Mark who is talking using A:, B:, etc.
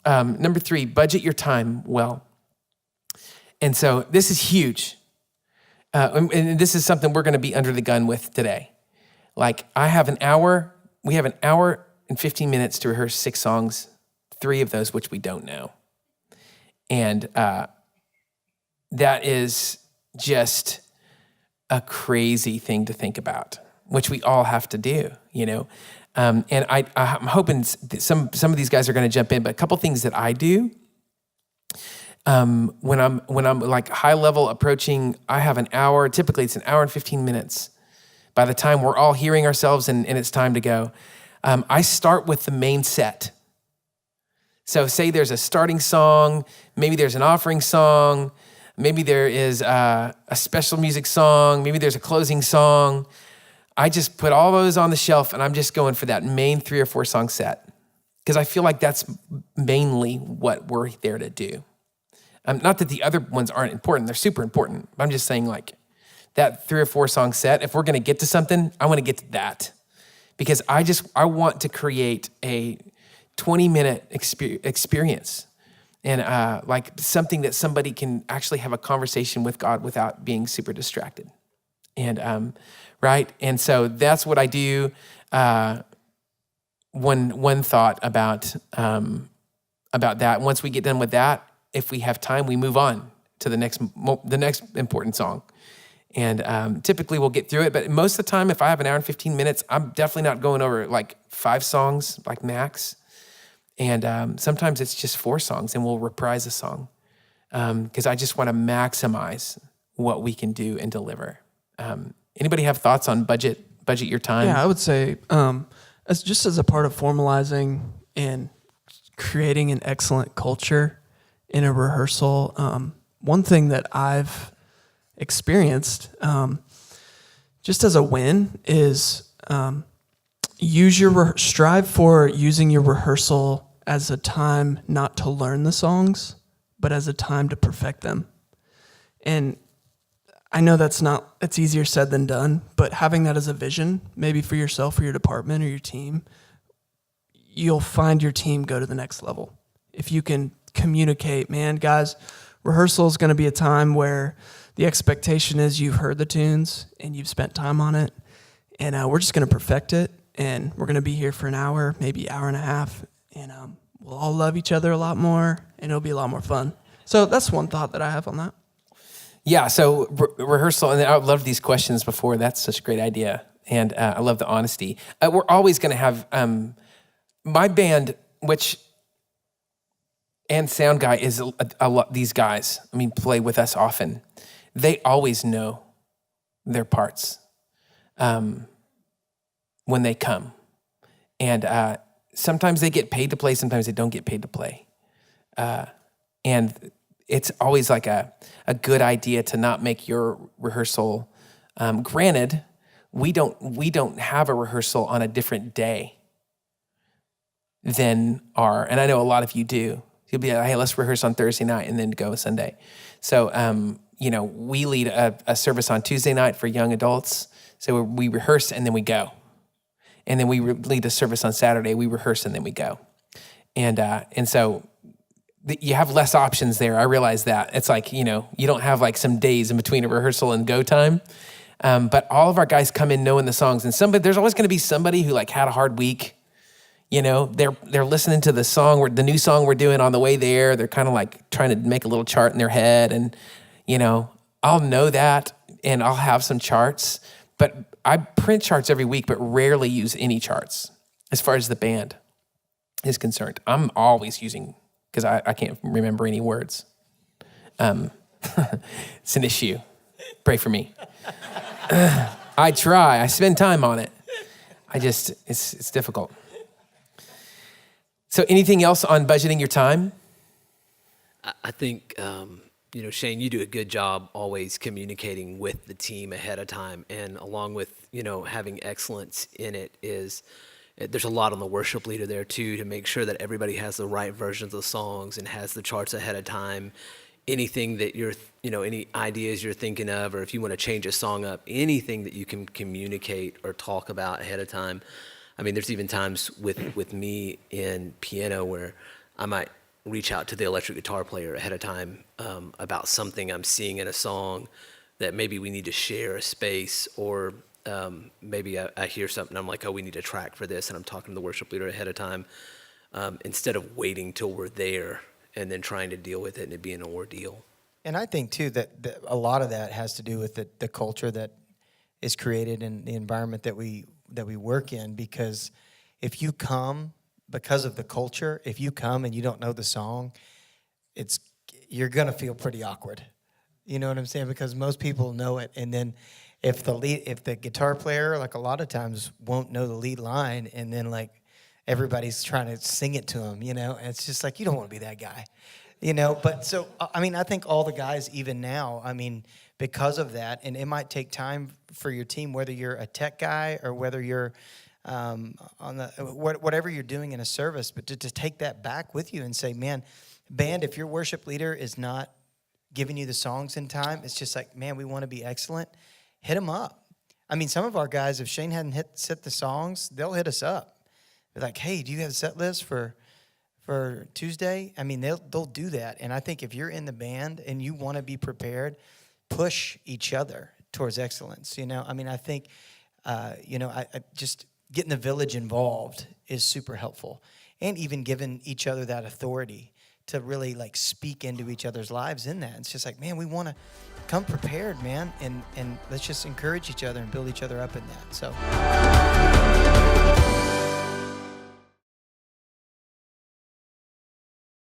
A: Number 3, budget your time well. And so this is huge. And this is something we're going to be under the gun with today. Like we have an hour and 15 minutes to rehearse 6 songs, 3 of those which we don't know. And that is just a crazy thing to think about, which we all have to do, you know? And I'm hoping some of these guys are going to jump in, but a couple things that I do when I'm like high level approaching, I have an hour, typically it's an hour and 15 minutes. By the time we're all hearing ourselves and it's time to go, I start with the main set. So say there's a starting song, maybe there's an offering song, maybe there is a special music song, maybe there's a closing song. I just put all those on the shelf and I'm just going for that main 3 or 4 song set because I feel like that's mainly what we're there to do. Not that the other ones aren't important, they're super important. I'm just saying like that 3 or 4 song set, if we're gonna get to something, I wanna get to that because I want to create a 20-minute experience and like something that somebody can actually have a conversation with God without being super distracted. And right? And so that's what I do. One thought about that. Once we get done with that, if we have time, we move on to the next important song. And typically we'll get through it. But most of the time, if I have an hour and 15 minutes, I'm definitely not going over like 5 songs, like max. And sometimes it's just 4 songs and we'll reprise a song because I just want to maximize what we can do and deliver. Anybody have thoughts on budget your time?
B: Yeah, I would say as a part of formalizing and creating an excellent culture in a rehearsal, one thing that I've experienced just as a win is strive for using your rehearsal as a time not to learn the songs, but as a time to perfect them. And I know it's easier said than done, but having that as a vision, maybe for yourself or your department or your team, you'll find your team go to the next level. If you can communicate, man, guys, rehearsal is going to be a time where the expectation is you've heard the tunes and you've spent time on it, and we're just going to perfect it, and we're going to be here for an hour, maybe hour and a half, and we'll all love each other a lot more, and it'll be a lot more fun. So that's one thought that I have on that.
A: Yeah, so rehearsal, and I loved these questions before. That's such a great idea, and I love the honesty. We're always going to have my band, and sound guy is a lot. These guys, play with us often. They always know their parts when they come, and sometimes they get paid to play. Sometimes they don't get paid to play, and it's always like a good idea to not make your rehearsal. Granted, we don't have a rehearsal on a different day than and I know a lot of you do. You'll be like, hey, let's rehearse on Thursday night and then go Sunday. So, we lead a service on Tuesday night for young adults. So we rehearse and then we go. And then we lead a service on Saturday. We rehearse and then we go. And so you have less options there. I realize that. It's like, you don't have like some days in between a rehearsal and go time. But all of our guys come in knowing the songs. And there's always going to be somebody who like had a hard week. They're listening to the new song we're doing on the way there. They're kind of like trying to make a little chart in their head. And, I'll know that and I'll have some charts. But I print charts every week, but rarely use any charts as far as the band is concerned. I'm always using, because I can't remember any words. It's an issue. Pray for me. I try. I spend time on it. It's difficult. So anything else on budgeting your time?
C: I think, Shane, you do a good job always communicating with the team ahead of time. And along with, having excellence in it there's a lot on the worship leader there too, to make sure that everybody has the right versions of the songs and has the charts ahead of time. Anything that any ideas you're thinking of, or if you want to change a song up, anything that you can communicate or talk about ahead of time. There's even times with me in piano where I might reach out to the electric guitar player ahead of time about something I'm seeing in a song that maybe we need to share a space, or maybe I hear something, I'm like, oh, we need a track for this, and I'm talking to the worship leader ahead of time, instead of waiting till we're there and then trying to deal with it and it being an ordeal.
D: And I think, too, that a lot of that has to do with the culture that is created in the environment that we work in, because if you come because of the culture, if you come and you don't know the song, you're going to feel pretty awkward. You know what I'm saying? Because most people know it, and then if the guitar player, like a lot of times, won't know the lead line, and then like everybody's trying to sing it to him, you know, and it's just like, you don't want to be that guy, you know. But so, I mean, I think all the guys, even now, I mean, because of that, and it might take time for your team, whether you're a tech guy or whether you're whatever you're doing in a service, but to take that back with you and say, man, band, if your worship leader is not giving you the songs in time, it's just like, man, we want to be excellent. Hit them up. I mean, some of our guys, if Shane hadn't set the songs, they'll hit us up. They're like, hey, do you have a set list for Tuesday? I mean, they'll do that. And I think if you're in the band and you want to be prepared, push each other towards excellence. You know, I mean, I think, I just getting the village involved is super helpful, and even giving each other that authority to really like speak into each other's lives in that. It's just like, man, we want to come prepared, man, and let's just encourage each other and build each other up in that. So